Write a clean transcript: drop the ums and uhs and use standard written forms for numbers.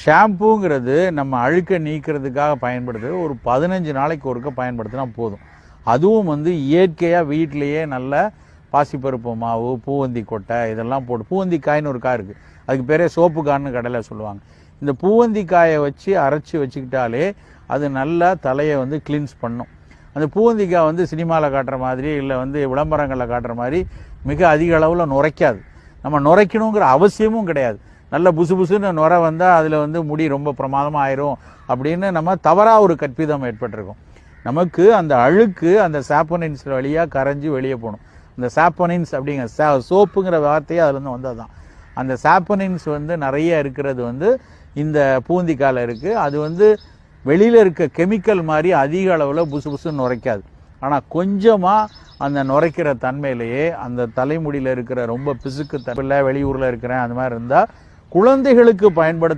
ஷாம்புங்கிறது நம்ம அழுக்க நீக்கிறதுக்காக பயன்படுத்துறது ஒரு 15 நாளைக்கு ஒருக்க பயன்படுத்தினா போதும். அதுவும் வந்து இயற்கையாக வீட்டிலையே நல்ல பாசிப்பருப்பு மாவு, பூவந்தி கொட்டை இதெல்லாம் போட்டு, பூவந்தி காய்னு ஒரு காய் இருக்குது, அதுக்கு பேரே சோப்பு காய்னு கடையில் சொல்லுவாங்க. இந்த பூவந்தி காயை வச்சு அரைச்சி வச்சுக்கிட்டாலே அது நல்லா தலையை வந்து கிளீன்ஸ் பண்ணும். அந்த பூவந்திக்காய் வந்து சினிமாவில் காட்டுற மாதிரி இல்லை வந்து விளம்பரங்களில் காட்டுற மாதிரி மிக அதிக அளவில் நுரைக்காது. நம்ம நுரைக்கணுங்கிற அவசியமும் கிடையாது. நல்ல புசு புசுன்னு நுரை வந்தால் அதில் வந்து முடி ரொம்ப பிரமாதமாக ஆயிரும் அப்படின்னு நம்ம தவறாக ஒரு கற்பிதம் ஏற்பட்டிருக்கோம். நமக்கு அந்த அழுக்கு அந்த சாப்போனின்ஸ் வழியாக கரைஞ்சி வெளியே போகணும். இந்த சாப்போனின்ஸ் அப்படிங்கிற சோப்புங்கிற வார்த்தையே அதுலேருந்து வந்தது தான். அந்த சாப்போனின்ஸ் வந்து நிறைய இருக்கிறது வந்து இந்த பூந்திக்காயில் இருக்குது. அது வந்து வெளியில் இருக்க கெமிக்கல் மாதிரி அதிக அளவில் புசு புசுன்னு நுரைக்காது. ஆனால் கொஞ்சமாக அந்த நுரைக்கிற தன்மையிலேயே அந்த தலைமுடியில் இருக்கிற ரொம்ப பிசுக்கு தன்மையில் வெளியூரில் இருக்கிறேன் அந்த மாதிரி இருந்தால் குழந்தைகளுக்கு பயன்படுத்த